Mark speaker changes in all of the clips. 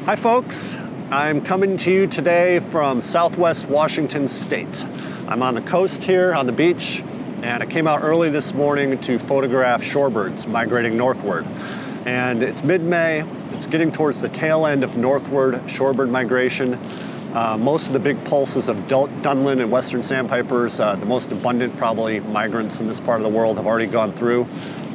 Speaker 1: Hi folks, I'm coming to you today from Southwest Washington State. I'm on the coast here on the beach, and I came out early this morning to photograph shorebirds migrating northward. And it's mid-May, it's getting towards the tail end of northward shorebird migration. Most of the big pulses of Dunlin and Western Sandpipers, the most abundant probably migrants in this part of the world, have already gone through,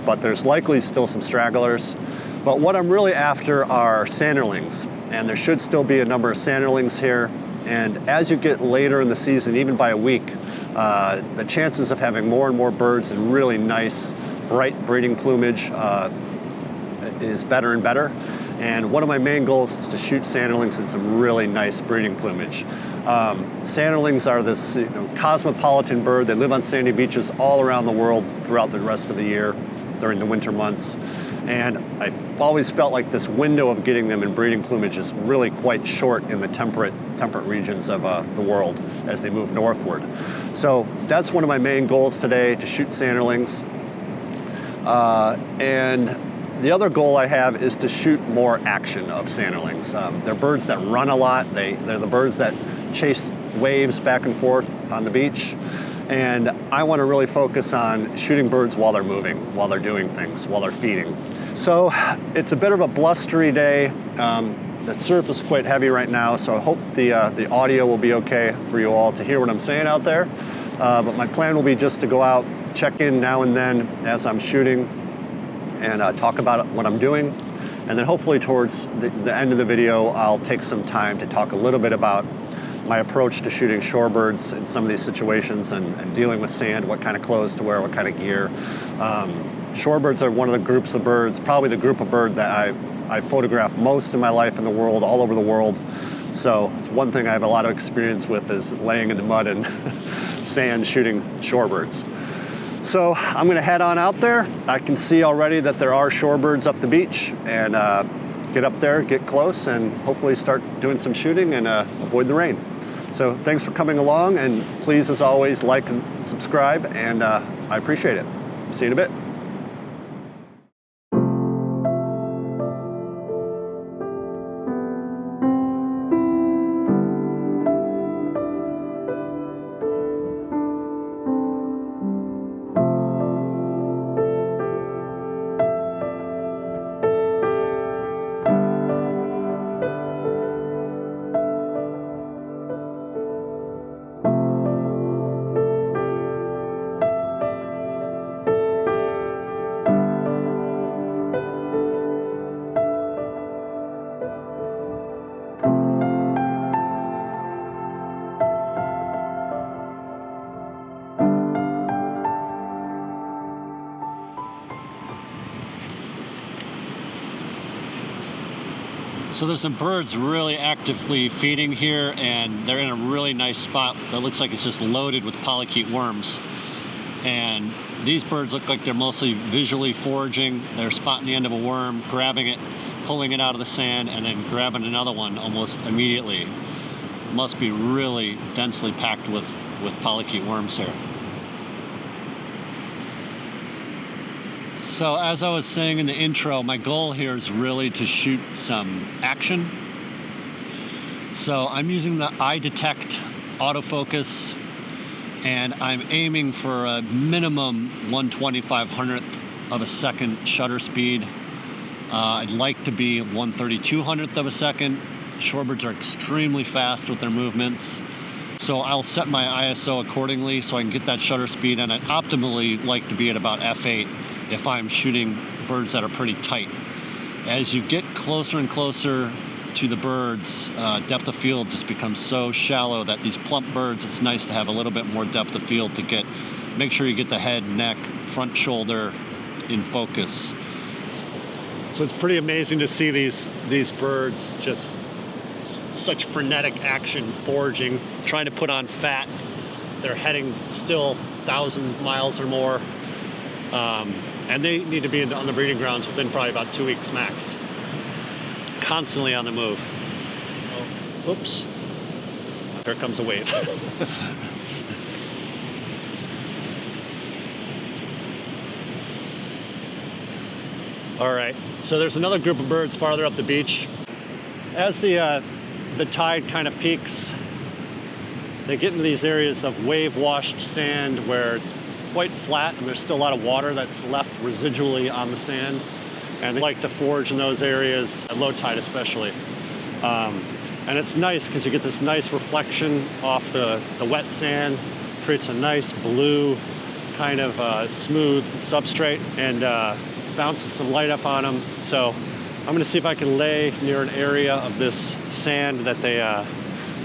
Speaker 1: but there's likely still some stragglers. But what I'm really after are Sanderlings, and there should still be a number of Sanderlings here. And as you get later in the season, even by a week, the chances of having more and more birds in really nice, bright breeding plumage is better and better. And one of my main goals is to shoot Sanderlings in some really nice breeding plumage. Sanderlings are this cosmopolitan bird. They live on sandy beaches all around the world throughout the rest of the year during the winter months. And I've always felt like this window of getting them in breeding plumage is really quite short in the temperate regions of the world as they move northward. So that's one of my main goals today, to shoot Sanderlings. And the other goal I have is to shoot more action of Sanderlings. They're birds that run a lot. They're the birds that chase waves back and forth on the beach. And I want to really focus on shooting birds while they're moving, while they're doing things, while they're feeding. So it's a bit of a blustery day. The surf is quite heavy right now, so I hope the audio will be okay for you all to hear what I'm saying out there. But my plan will be just to go out, check in now and then as I'm shooting, and talk about what I'm doing. And then hopefully towards the end of the video, I'll take some time to talk a little bit about my approach to shooting shorebirds in some of these situations and dealing with sand, what kind of clothes to wear, what kind of gear. Shorebirds are one of the groups of birds, probably the group of bird that I photograph most in my life in the world, all over the world. So it's one thing I have a lot of experience with, is laying in the mud and sand shooting shorebirds. So I'm gonna head on out there. I can see already that there are shorebirds up the beach, and get up there, get close, and hopefully start doing some shooting and avoid the rain. So thanks for coming along, and please, as always, like and subscribe, and I appreciate it. See you in a bit. So there's some birds really actively feeding here, and they're in a really nice spot that looks like it's just loaded with polychaete worms. And these birds look like they're mostly visually foraging. They're spotting the end of a worm, grabbing it, pulling it out of the sand, and then grabbing another one almost immediately. Must be really densely packed with polychaete worms here. So as I was saying in the intro, my goal here is really to shoot some action. So I'm using the iDetect autofocus, and I'm aiming for a minimum 1/2500th of a second shutter speed. I'd like to be 1/3200th of a second. Shorebirds are extremely fast with their movements. So I'll set my ISO accordingly so I can get that shutter speed, and I'd optimally like to be at about f8 if I'm shooting birds that are pretty tight. As you get closer and closer to the birds, depth of field just becomes so shallow that these plump birds, it's nice to have a little bit more depth of field to make sure you get the head, neck, front shoulder in focus. So it's pretty amazing to see these birds just such frenetic action, foraging, trying to put on fat. They're heading still 1,000 miles or more. And they need to be on the breeding grounds within probably about 2 weeks max. Constantly on the move. Oh, oops. Here comes a wave. All right, so there's another group of birds farther up the beach. as the tide kind of peaks, they get into these areas of wave-washed sand where it's quite flat and there's still a lot of water that's left residually on the sand. And they like to forage in those areas at low tide especially. And it's nice because you get this nice reflection off the wet sand, creates a nice blue kind of smooth substrate and bounces some light up on them. So I'm gonna see if I can lay near an area of this sand that they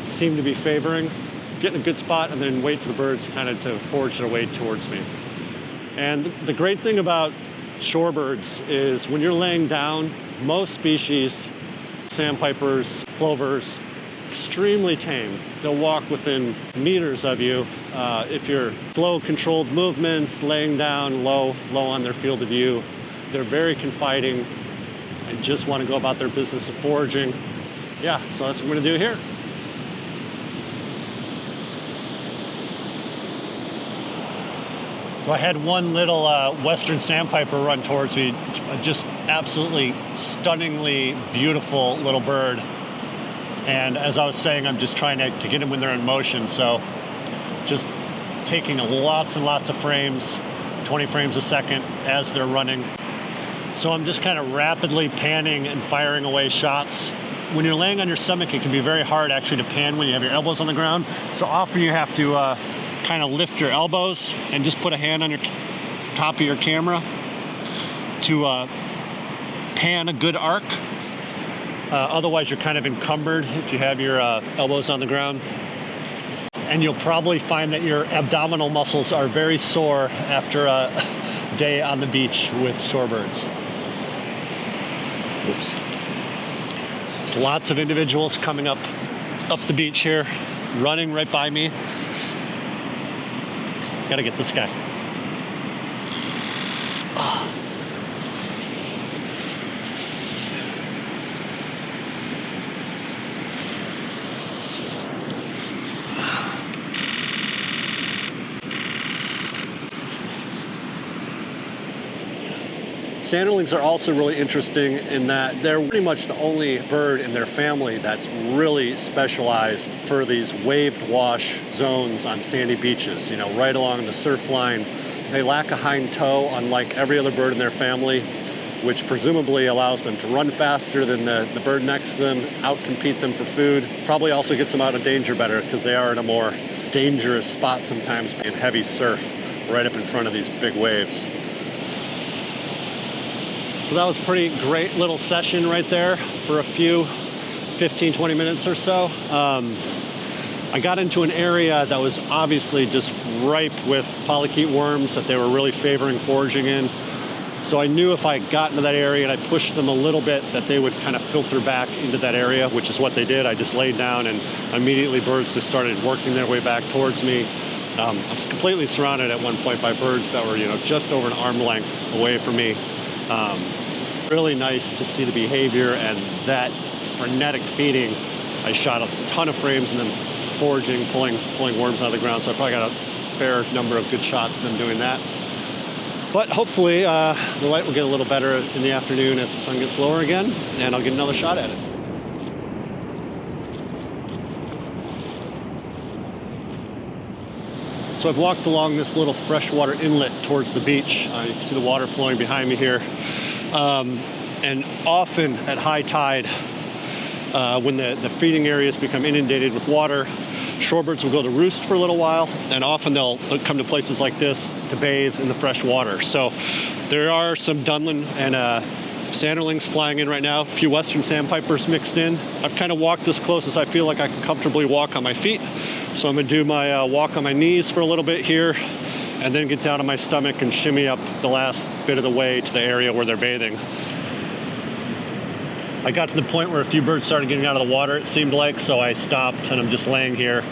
Speaker 1: seem to be favoring, get in a good spot, and then wait for the birds kind of to forage their way towards me. And the great thing about shorebirds is when you're laying down, most species, sandpipers, plovers, extremely tame. They'll walk within meters of you. If you're slow, controlled movements, laying down low on their field of view, they're very confiding and just want to go about their business of foraging. Yeah, so that's what I'm going to do here. So I had one little western sandpiper run towards me, just absolutely stunningly beautiful little bird. And as I was saying, I'm just trying to get them when they're in motion. So just taking lots and lots of frames, 20 frames a second as they're running. So I'm just kind of rapidly panning and firing away shots. When you're laying on your stomach, it can be very hard actually to pan when you have your elbows on the ground. So often you have to kind of lift your elbows and just put a hand on your top of your camera to pan a good arc. Otherwise, you're kind of encumbered if you have your elbows on the ground. And you'll probably find that your abdominal muscles are very sore after a day on the beach with shorebirds. Oops. Lots of individuals coming up the beach here, running right by me. Gotta get this guy. Sanderlings are also really interesting in that they're pretty much the only bird in their family that's really specialized for these waved wash zones on sandy beaches, you know, right along the surf line. They lack a hind toe, unlike every other bird in their family, which presumably allows them to run faster than the bird next to them, outcompete them for food. Probably also gets them out of danger better because they are in a more dangerous spot sometimes in heavy surf, right up in front of these big waves. So that was a pretty great little session right there for a few 15, 20 minutes or so. I got into an area that was obviously just ripe with polychaete worms that they were really favoring foraging in. So I knew if I got into that area and I pushed them a little bit that they would kind of filter back into that area, which is what they did. I just laid down and immediately birds just started working their way back towards me. I was completely surrounded at one point by birds that were, you know, just over an arm length away from me. Really nice to see the behavior and that frenetic feeding. I shot a ton of frames and then foraging, pulling worms out of the ground. So I probably got a fair number of good shots of them doing that. But hopefully the light will get a little better in the afternoon as the sun gets lower again, and I'll get another shot at it. So I've walked along this little freshwater inlet towards the beach. You can see the water flowing behind me here. And often at high tide, when the feeding areas become inundated with water, shorebirds will go to roost for a little while, and often they'll come to places like this to bathe in the fresh water. So there are some Dunlin and Sanderlings flying in right now, a few western sandpipers mixed in. I've kind of walked as close as I feel like I can comfortably walk on my feet. So I'm gonna do my walk on my knees for a little bit here, and then get down on my stomach and shimmy up the last bit of the way to the area where they're bathing. I got to the point where a few birds started getting out of the water, it seemed like, so I stopped and I'm just laying here.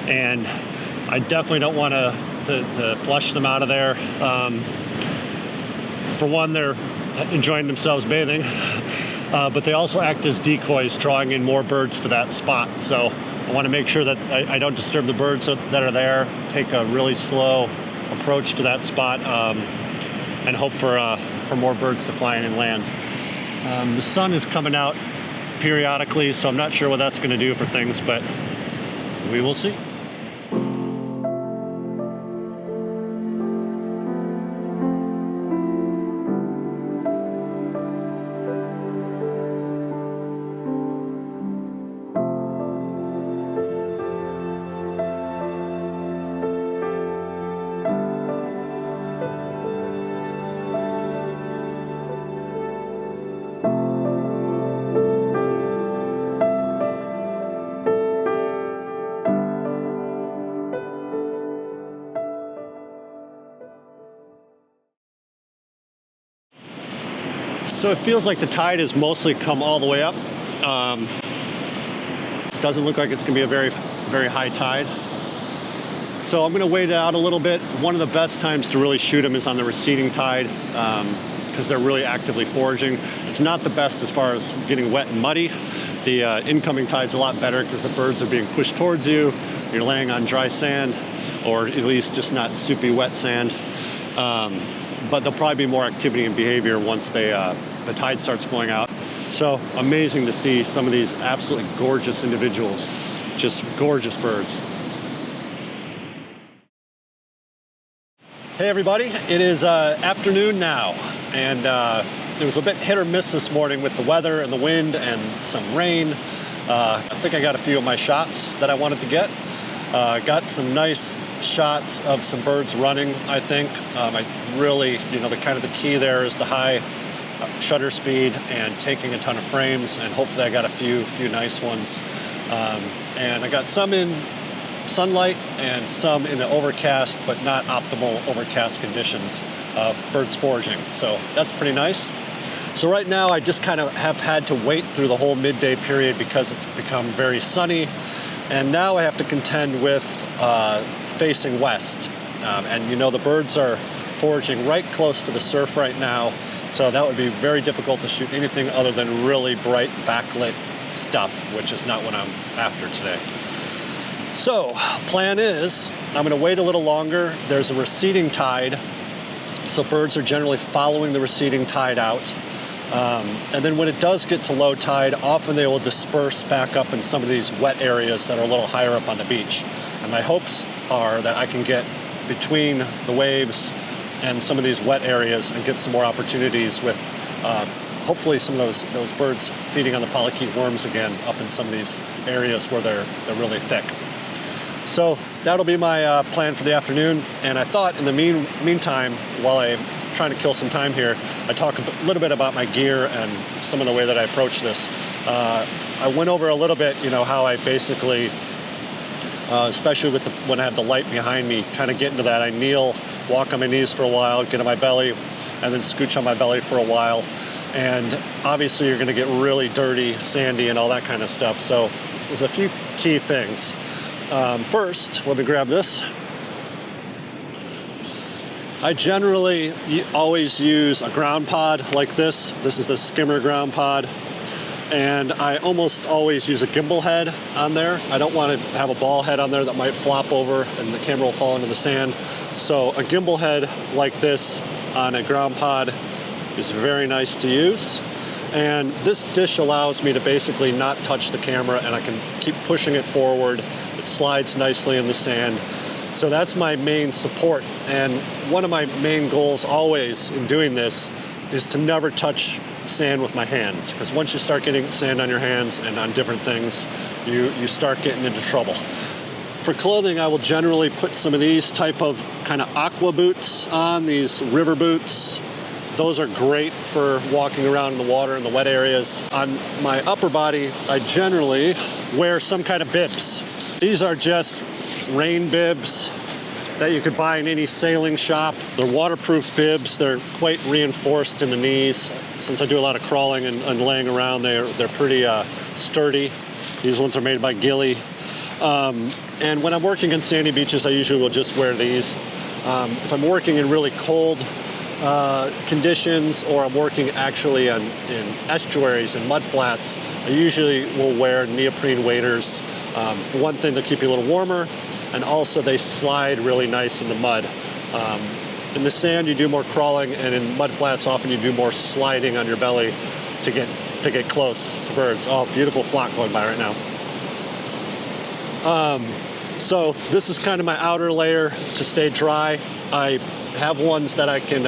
Speaker 1: And I definitely don't want to flush them out of there. For one, they're enjoying themselves bathing, but they also act as decoys, drawing in more birds to that spot. So I want to make sure that I don't disturb the birds that are there, take a really slow approach to that spot, and hope for more birds to fly in and land. The sun is coming out periodically, so I'm not sure what that's going to do for things, but we will see. So it feels like the tide has mostly come all the way up. Doesn't look like it's gonna be a very, very high tide. So I'm gonna wait it out a little bit. One of the best times to really shoot them is on the receding tide because they're really actively foraging. It's not the best as far as getting wet and muddy. The incoming tide's a lot better because the birds are being pushed towards you. You're laying on dry sand, or at least just not soupy wet sand. But there'll probably be more activity and behavior once the tide starts going out. So amazing to see some of these absolutely gorgeous individuals, just gorgeous birds. Hey everybody, it is afternoon now, and it was a bit hit or miss this morning with the weather and the wind and some rain. I think I got a few of my shots that I wanted to get. Got some nice shots of some birds running, I think. I really, the key there is the high shutter speed and taking a ton of frames, and hopefully I got a few nice ones. And I got some in sunlight and some in the overcast, but not optimal overcast conditions of birds foraging. So that's pretty nice. So right now I just kind of have had to wait through the whole midday period because it's become very sunny. And now I have to contend with facing west. And the birds are foraging right close to the surf right now. So that would be very difficult to shoot anything other than really bright backlit stuff, which is not what I'm after today. So plan is I'm gonna wait a little longer. There's a receding tide. So birds are generally following the receding tide out. And then when it does get to low tide, often they will disperse back up in some of these wet areas that are a little higher up on the beach. And my hopes are that I can get between the waves and some of these wet areas and get some more opportunities with hopefully some of those birds feeding on the polychaete worms again up in some of these areas where they're really thick. So that'll be my plan for the afternoon. And I thought in the meantime, while I'm trying to kill some time here, I talk a little bit about my gear and some of the way that I approach this. I went over a little bit, how I basically, especially with when I have the light behind me, kind of get into that. I kneel, walk on my knees for a while, get on my belly, and then scooch on my belly for a while. And obviously you're gonna get really dirty, sandy, and all that kind of stuff. So there's a few key things. First, let me grab this. I generally always use a ground pod like this. This is the skimmer ground pod. And I almost always use a gimbal head on there. I don't want to have a ball head on there that might flop over and the camera will fall into the sand. So a gimbal head like this on a ground pod is very nice to use. And this dish allows me to basically not touch the camera, and I can keep pushing it forward. It slides nicely in the sand. So that's my main support. And one of my main goals always in doing this is to never touch sand with my hands, because once you start getting sand on your hands and on different things, you start getting into trouble. For clothing, I will generally put some of these type of kind of aqua boots on, these river boots. Those are great for walking around in the water in the wet areas. On my upper body, I generally wear some kind of bibs. These are just rain bibs that you could buy in any sailing shop. They're waterproof bibs. They're quite reinforced in the knees. Since I do a lot of crawling and laying around, they're pretty sturdy. These ones are made by Gilly. And when I'm working in sandy beaches, I usually will just wear these. If I'm working in really cold conditions, or I'm working actually in estuaries and mud flats, I usually will wear neoprene waders. For one thing, they'll keep you a little warmer, and also they slide really nice in the mud. In the sand, you do more crawling, and in mud flats, often you do more sliding on your belly to get to get close to birds. Oh, beautiful flock going by right now. So this is kind of my outer layer to stay dry. I have ones that I can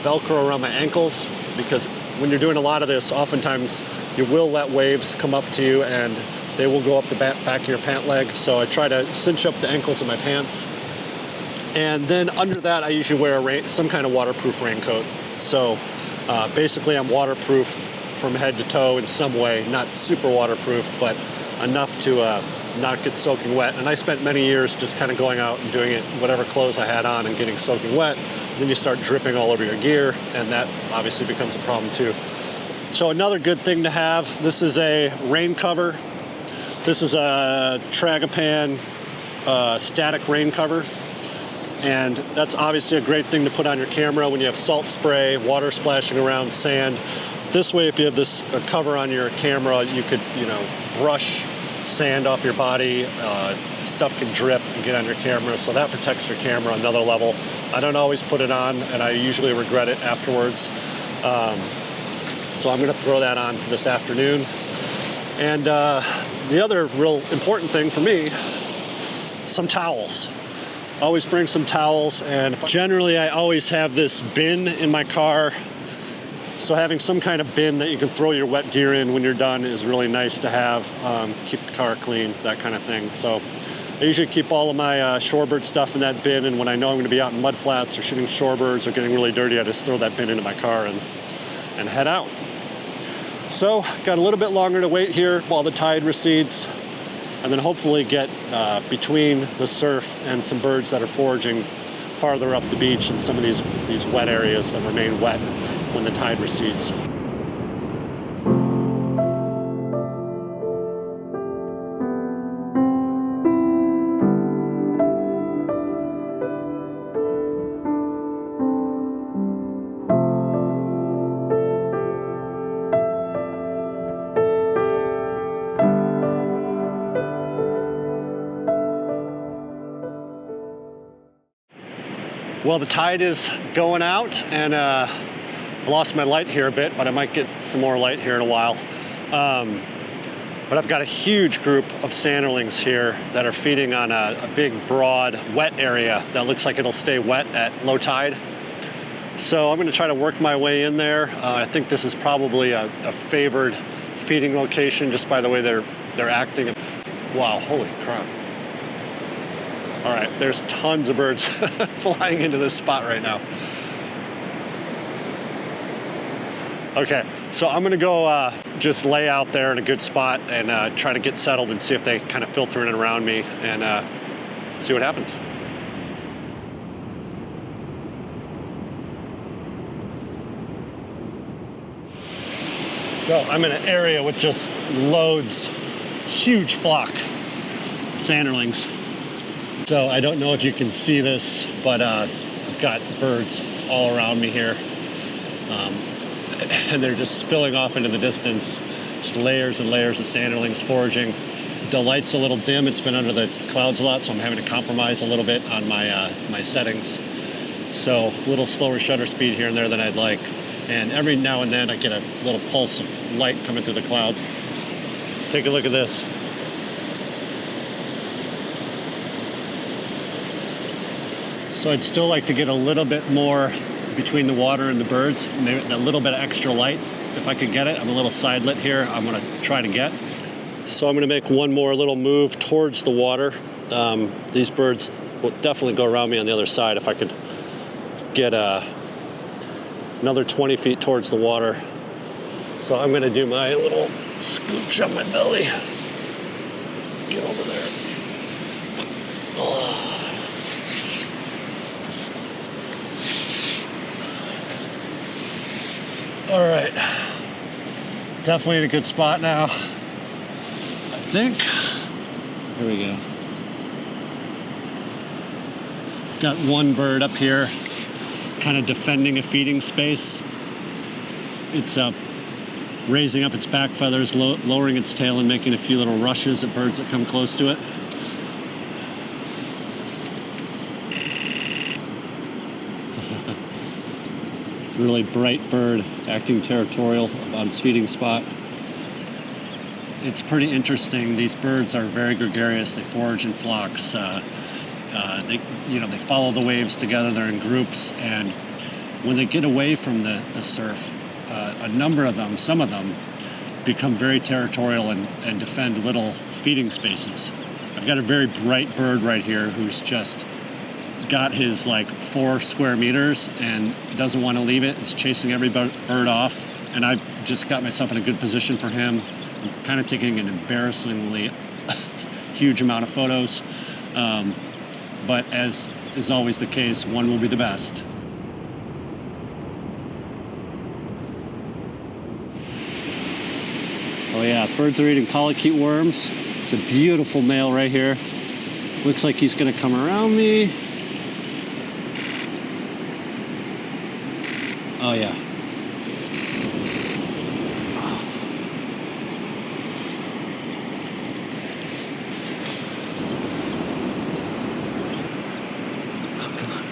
Speaker 1: Velcro around my ankles, because when you're doing a lot of this, oftentimes you will let waves come up to you and they will go up the back of your pant leg. So I try to cinch up the ankles of my pants. And then under that, I usually wear some kind of waterproof raincoat. So basically I'm waterproof from head to toe in some way, not super waterproof, but enough to not get soaking wet. And I spent many years just kind of going out and doing it, whatever clothes I had on, and getting soaking wet. Then you start dripping all over your gear, and that obviously becomes a problem too. So another good thing to have, this is a rain cover. This is a Tragopan static rain cover. And that's obviously a great thing to put on your camera when you have salt spray, water splashing around, sand. This way, if you have this cover on your camera, you could, brush sand off your body. Stuff can drip and get on your camera, so that protects your camera another level. I don't always put it on, and I usually regret it afterwards. So I'm going to throw that on for this afternoon. And the other real important thing for me, some towels. Always bring some towels, and generally I always have this bin in my car. So having some kind of bin that you can throw your wet gear in when you're done is really nice to have. Keep the car clean, that kind of thing. So I usually keep all of my shorebird stuff in that bin, and when I know I'm going to be out in mud flats or shooting shorebirds or getting really dirty, I just throw that bin into my car and head out. So got a little bit longer to wait here while the tide recedes, and then hopefully get between the surf and some birds that are foraging farther up the beach in some of these wet areas that remain wet when the tide recedes. Well, the tide is going out, and I've lost my light here a bit, but I might get some more light here in a while. But I've got a huge group of Sanderlings here that are feeding on a big, broad, wet area that looks like it'll stay wet at low tide. So I'm going to try to work my way in there. I think this is probably a favored feeding location just by the way they're acting. Wow, holy crap. All right, there's tons of birds flying into this spot right now. Okay, so I'm gonna go just lay out there in a good spot and try to get settled and see if they kind of filter in around me and see what happens. So I'm in an area with just loads, huge flock of Sanderlings. So I don't know if you can see this, but I've got birds all around me here. And they're just spilling off into the distance. Just layers and layers of Sanderlings foraging. The light's a little dim. It's been under the clouds a lot, so I'm having to compromise a little bit on my settings. So a little slower shutter speed here and there than I'd like. And every now and then I get a little pulse of light coming through the clouds. Take a look at this. So I'd still like to get a little bit more between the water and the birds, maybe a little bit of extra light. If I could get it, I'm a little side lit here, I'm gonna try to get. So I'm gonna make one more little move towards the water. These birds will definitely go around me on the other side if I could get another 20 feet towards the water. So I'm gonna do my little scooch on my belly. Get over there. Oh. All right, definitely in a good spot now, I think. Here we go. Got one bird up here, kind of defending a feeding space. It's raising up its back feathers, lowering its tail, and making a few little rushes at birds that come close to it. Really bright bird, acting territorial on its feeding spot. it's pretty interesting. These birds are very gregarious. They forage in flocks. They follow the waves together. They're in groups, and when they get away from the surf, a number of them, some of them, become very territorial and defend little feeding spaces. I've got a very bright bird right here who's just got his 4 square meters and doesn't want to leave it. He's chasing every bird off, and I've just got myself in a good position for him. I'm kind of taking an embarrassingly huge amount of photos, but as is always the case, one will be the best. Oh yeah, birds are eating polychaete worms. It's a beautiful male right here. Looks like he's gonna come around me. Oh yeah. Oh, come on.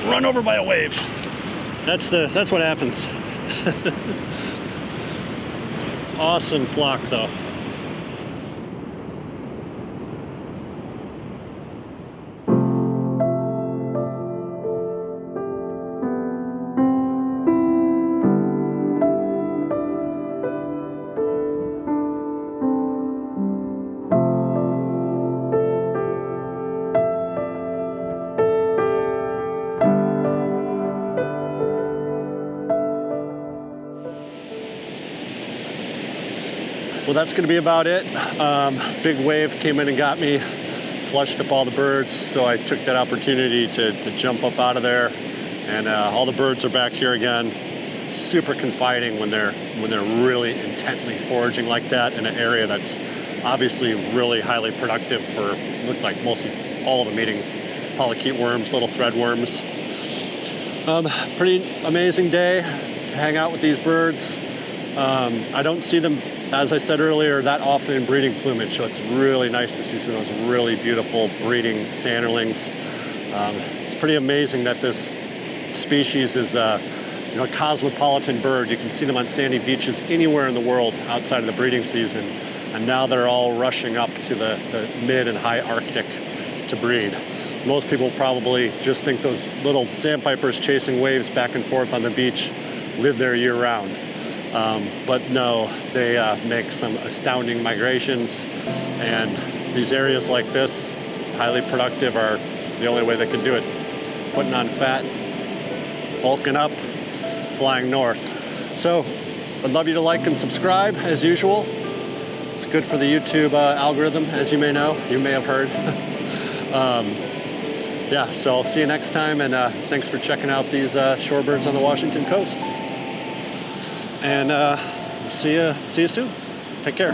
Speaker 1: Run over by a wave. That's what happens. Awesome flock though. Well, that's going to be about it. Big wave came in and got me, flushed up all the birds, so I took that opportunity to jump up out of there, and all the birds are back here again. Super confiding when they're really intently foraging like that in an area that's obviously really highly productive for, looked like mostly all of them eating polychaete worms, little thread worms. Pretty amazing day to hang out with these birds. I don't see them, as I said earlier, that often in breeding plumage, so it's really nice to see some of those really beautiful breeding Sanderlings. It's pretty amazing that this species is a cosmopolitan bird. You can see them on sandy beaches anywhere in the world outside of the breeding season, and now they're all rushing up to the mid and high Arctic to breed. Most people probably just think those little sandpipers chasing waves back and forth on the beach live there year round. But no, they make some astounding migrations, and these areas like this, highly productive, are the only way they can do it. Putting on fat, bulking up, flying north. So I'd love you to like and subscribe as usual. It's good for the YouTube algorithm, as you may know, you may have heard. Yeah, so I'll see you next time, and thanks for checking out these shorebirds on the Washington coast. And see you soon. Take care.